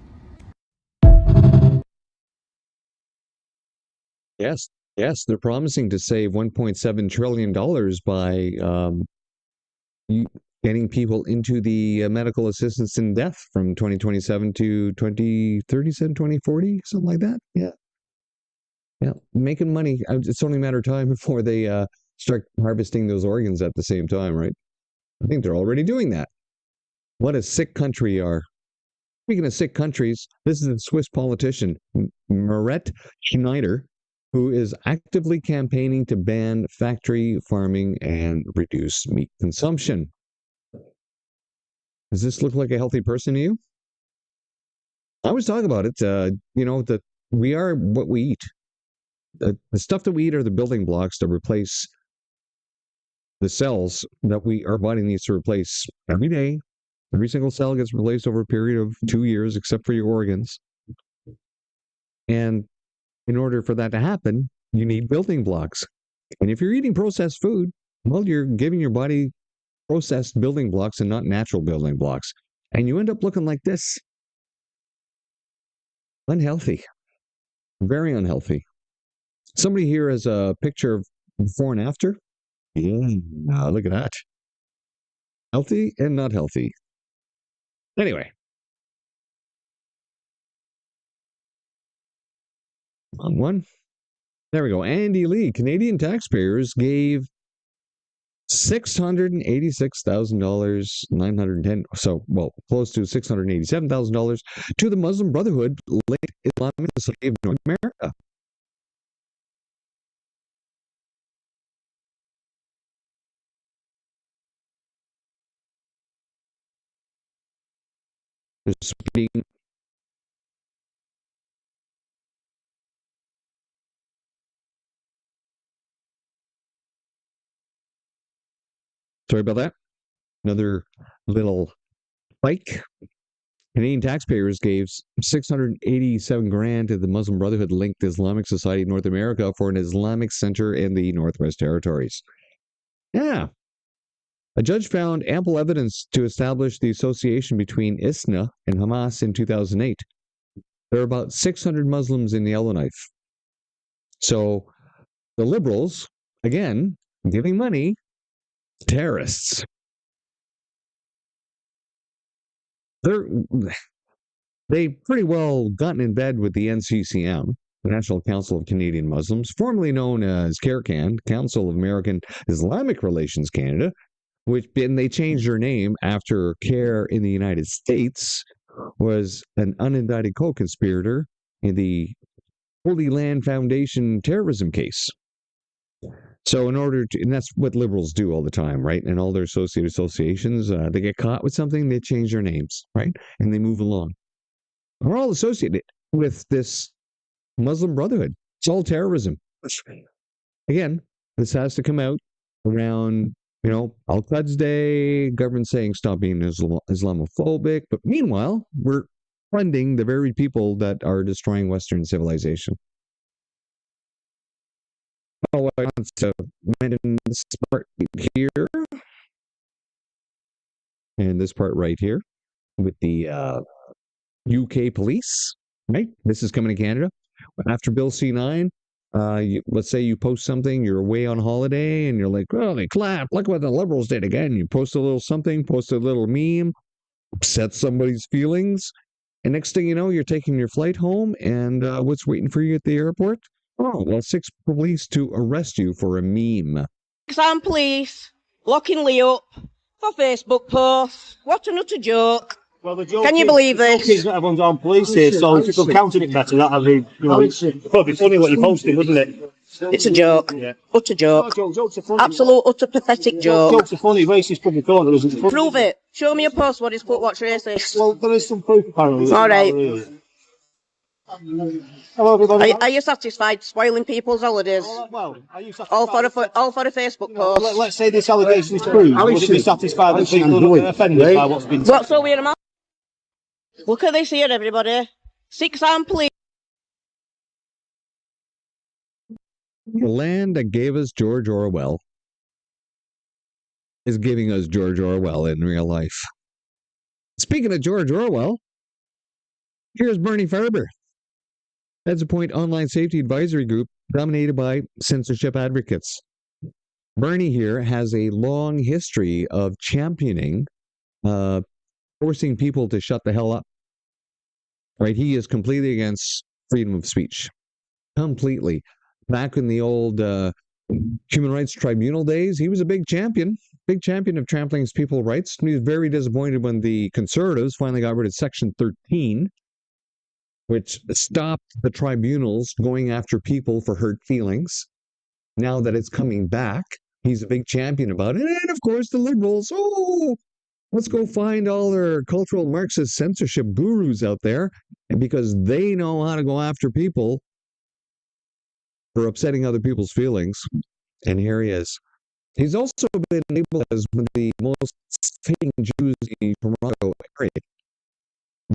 Yes, they're promising to save $1.7 trillion by getting people into the medical assistance in death from 2027 to 2037, 2040, something like that. Yeah, making money. It's only a matter of time before they start harvesting those organs at the same time, right? I think they're already doing that. What a sick country we are. Speaking of sick countries, this is a Swiss politician, Meret Schneider, who is actively campaigning to ban factory farming and reduce meat consumption. Does this look like a healthy person to you? I was talking about it, that we are what we eat. The stuff that we eat are the building blocks to replace the cells that our body needs to replace every day. Every single cell gets replaced over a period of 2 years, except for your organs. And in order for that to happen, you need building blocks. And if you're eating processed food, well, you're giving your body processed building blocks and not natural building blocks. And you end up looking like this. Unhealthy. Very unhealthy. Somebody here has a picture of before and after. Yeah, look at that. Healthy and not healthy. Anyway, On one. There we go. Andy Lee. Canadian taxpayers gave $686,000, 910, so, well, close to $687,000 to the Muslim Brotherhood linked Islamic Society of North America. Sorry about that. Another little spike. Canadian taxpayers gave $687,000 to the Muslim Brotherhood linked Islamic Society of North America for an Islamic center in the Northwest Territories. Yeah. A judge found ample evidence to establish the association between ISNA and Hamas in 2008. There are about 600 Muslims in Yellowknife. So the liberals, again, giving money to terrorists. They've pretty well gotten in bed with the NCCM, the National Council of Canadian Muslims, formerly known as CARICAN, Council of American Islamic Relations Canada, and they changed their name after CARE in the United States was an unindicted co-conspirator in the Holy Land Foundation terrorism case. So and that's what liberals do all the time, right? And all their associated associations, they get caught with something, they change their names, right? And they move along. We're all associated with this Muslim Brotherhood. It's all terrorism. Again, this has to come out around, Al-Quds Day, government saying stop being Islamophobic. But meanwhile, we're funding the very people that are destroying Western civilization. Oh, I want to mention this part here. And this part right here with the UK police, right? This is coming to Canada. After Bill C-9, let's say you post something, you're away on holiday, and you're like, oh, they clapped. Look what the liberals did again. You post a little something, post a little meme, upset somebody's feelings. And next thing you know, you're taking your flight home, and what's waiting for you at the airport? Oh, well, 6 police to arrest you for a meme. Exam police locking Lee up for Facebook posts. What an utter joke. Well, the joke Can you believe this? The joke is that everyone's on police here, so if you could counter it better, that'd be, it'd probably be funny what you're posting, wouldn't it? It's a joke. Yeah. Utter joke. No, jokes are funny. Absolute, utter pathetic joke. Jokes are funny, racist public order isn't funny. Prove it. Show me a post what is put what's racist. Well, there is some proof apparently. All right. Hello, everybody. Are you satisfied spoiling people's holidays? Well, are you satisfied? All for a Facebook post. Let's say this allegation is true. Would you be satisfied that people are offended by what's been said? What's so weird about? Look at this here, everybody. 6 armed police. The land that gave us George Orwell is giving us George Orwell in real life. Speaking of George Orwell, here's Bernie Farber. Heads appoint online safety advisory group dominated by censorship advocates. Bernie here has a long history of championing, forcing people to shut the hell up. Right? He is completely against freedom of speech. Completely. Back in the old Human Rights Tribunal days, he was a big champion of trampling people's rights. He was very disappointed when the Conservatives finally got rid of Section 13, which stopped the tribunals going after people for hurt feelings. Now that it's coming back, he's a big champion about it. And of course, the liberals, let's go find all their cultural Marxist censorship gurus out there, and because they know how to go after people for upsetting other people's feelings. And here he is. He's also been labeled as one of the most hating Jews in the Toronto area.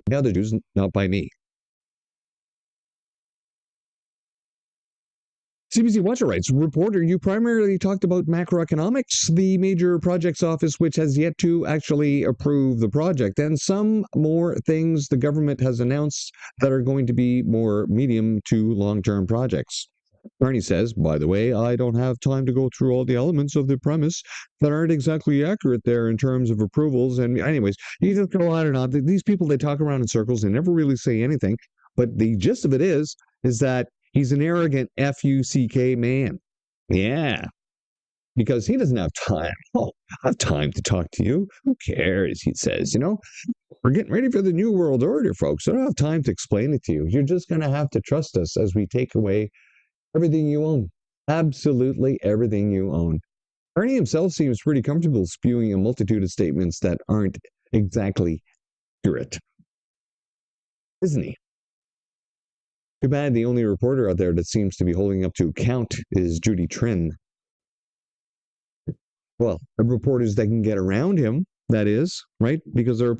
The other Jews, not by me. CBC Watcher writes, reporter, you primarily talked about macroeconomics, the major projects office, which has yet to actually approve the project, and some more things the government has announced that are going to be more medium to long-term projects. Bernie says, by the way, I don't have time to go through all the elements of the premise that aren't exactly accurate there in terms of approvals. And anyways, you just go on and on. These people, they talk around in circles. They never really say anything. But the gist of it is that He's an arrogant F-U-C-K man. Yeah, because he doesn't have time. Oh, I have time to talk to you. Who cares? He says, we're getting ready for the New World Order, folks. I don't have time to explain it to you. You're just going to have to trust us as we take away everything you own. Absolutely everything you own. Bernie himself seems pretty comfortable spewing a multitude of statements that aren't exactly accurate, isn't he? Too bad the only reporter out there that seems to be holding up to account is Judy Trin. Well, the reporters that can get around him, that is, right? Because there's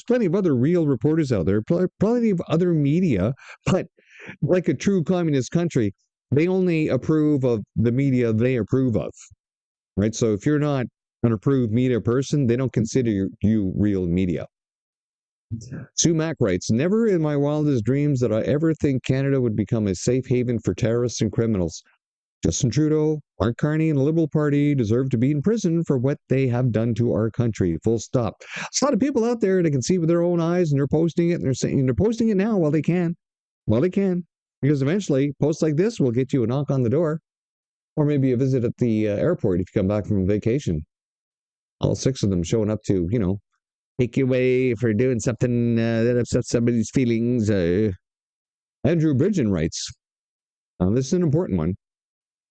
plenty of other real reporters out there, plenty of other media, but like a true communist country, they only approve of the media they approve of, right? So if you're not an approved media person, they don't consider you real media. Sue Mack writes, never in my wildest dreams did I ever think Canada would become a safe haven for terrorists and criminals. Justin Trudeau, Mark Carney, and the Liberal Party deserve to be in prison for what they have done to our country. Full stop. There's a lot of people out there that can see with their own eyes, and they're posting it, and they're posting it now while they can. Because eventually, posts like this will get you a knock on the door, or maybe a visit at the airport if you come back from vacation. All 6 of them showing up to, take you away for doing something that upsets somebody's feelings. Andrew Bridgen writes, this is an important one.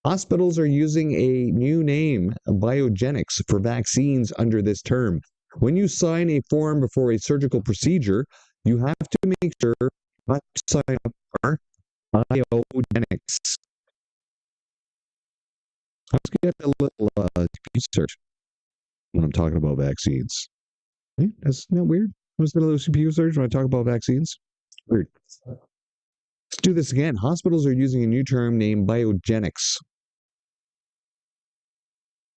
Hospitals are using a new name, biogenics, for vaccines under this term. When you sign a form before a surgical procedure, you have to make sure not to sign up for biogenics. Let's get a little research when I'm talking about vaccines. That's not weird. Let's get a little CPU search when I talk about vaccines. Weird. Let's do this again. Hospitals are using a new term named biogenics.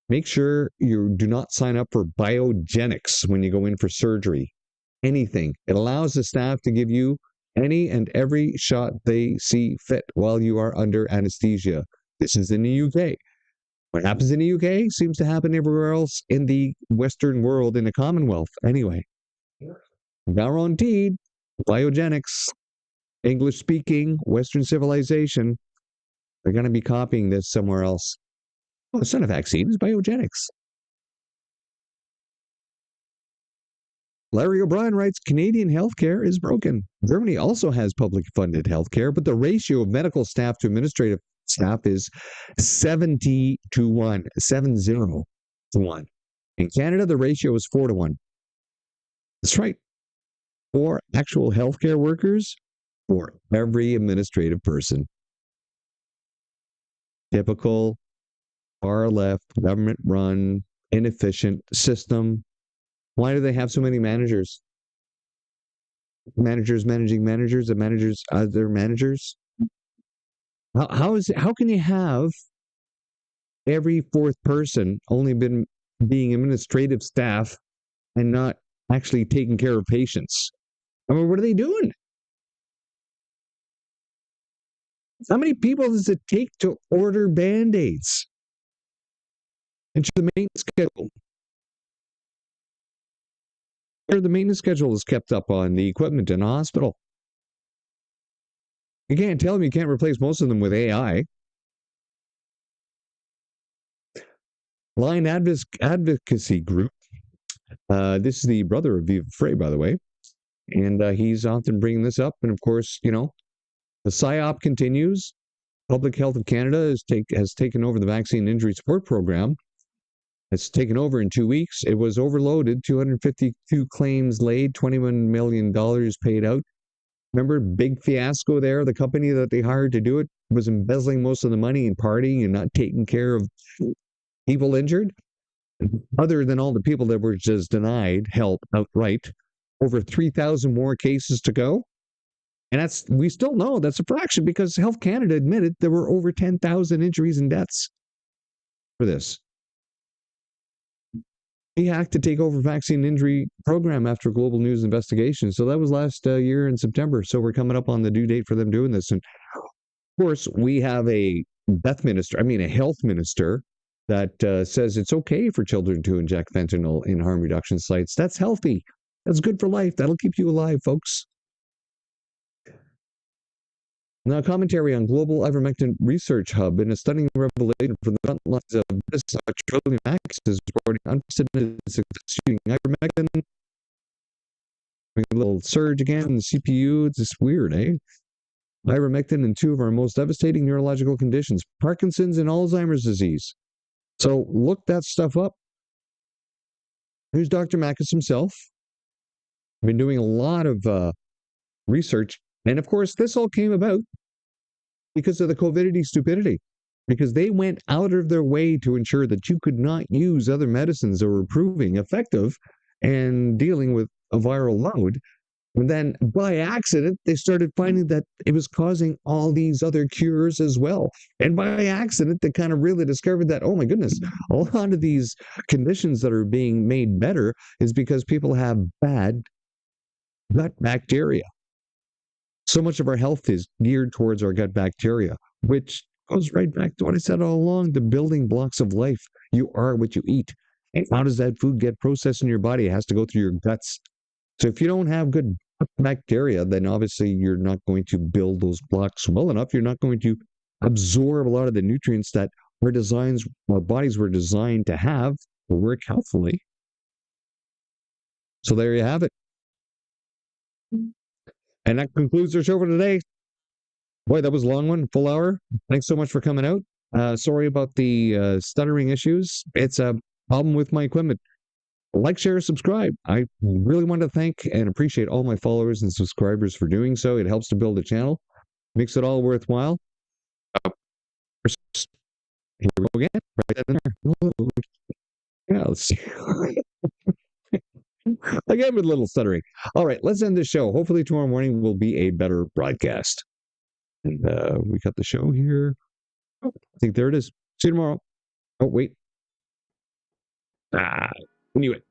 Make sure you do not sign up for biogenics when you go in for surgery. Anything. It allows the staff to give you any and every shot they see fit while you are under anesthesia. This is in the UK. What happens in the UK seems to happen everywhere else in the Western world, in the Commonwealth. Anyway, guaranteed biogenics, English speaking, Western civilization. They're going to be copying this somewhere else. Oh, it's not a vaccine, it's biogenics. Larry O'Brien writes, Canadian healthcare is broken. Germany also has public funded healthcare, but the ratio of medical staff to administrative staff is 70 to 1, 70 to 1. In Canada, the ratio is 4 to 1. That's right. 4 actual healthcare workers for every administrative person. Typical far left, government run, inefficient system. Why do they have so many managers? Managers managing managers, and managers other managers? How can you have every 4th person only being administrative staff and not actually taking care of patients? I mean, what are they doing? How many people does it take to order Band-Aids? And the maintenance schedule. The maintenance schedule is kept up on the equipment in a hospital. You can't tell them you can't replace most of them with AI. Line Advocacy Group. This is the brother of Viva Frey, by the way. And he's often bringing this up. And of course, the PSYOP continues. Public Health of Canada has taken over the Vaccine Injury Support Program. It's taken over in 2 weeks. It was overloaded, 252 claims laid, $21 million paid out. Remember, big fiasco there. The company that they hired to do it was embezzling most of the money and partying and not taking care of people injured. Other than all the people that were just denied help outright, over 3,000 more cases to go. And we still know that's a fraction because Health Canada admitted there were over 10,000 injuries and deaths for this. He hacked to take over vaccine injury program after Global News investigation. So that was last year in September. So we're coming up on the due date for them doing this. And of course, we have a health minister that says it's okay for children to inject fentanyl in harm reduction sites. That's healthy. That's good for life. That'll keep you alive, folks. Now, commentary on global ivermectin research hub in a stunning revelation from the front lines of British Australian Max is reporting unprecedented success using ivermectin. A little surge again in the CPU. It's just weird, eh? Ivermectin in two of our most devastating neurological conditions, Parkinson's and Alzheimer's disease. So look that stuff up. Here's Dr. Mackes himself. I've been doing a lot of research. And of course, this all came about because of the COVIDity stupidity, because they went out of their way to ensure that you could not use other medicines that were proving effective and dealing with a viral load. And then by accident, they started finding that it was causing all these other cures as well. And by accident, they kind of really discovered that, oh my goodness, a lot of these conditions that are being made better is because people have bad gut bacteria. So much of our health is geared towards our gut bacteria, which goes right back to what I said all along, the building blocks of life. You are what you eat. And how does that food get processed in your body? It has to go through your guts. So if you don't have good bacteria, then obviously you're not going to build those blocks well enough. You're not going to absorb a lot of the nutrients that our bodies were designed to have or work healthfully. So there you have it. And that concludes our show for today. Boy, that was a long one, full hour. Thanks so much for coming out. Sorry about the stuttering issues. It's a problem with my equipment. Like, share, subscribe. I really want to thank and appreciate all my followers and subscribers for doing so. It helps to build a channel, makes it all worthwhile. Here we go again. Right in there. Yeah, let's see. Again with a little stuttering. All right, let's end the show. Hopefully tomorrow morning will be a better broadcast. And we got the show here. Oh, I think there it is. See you tomorrow. Oh, wait. I knew it.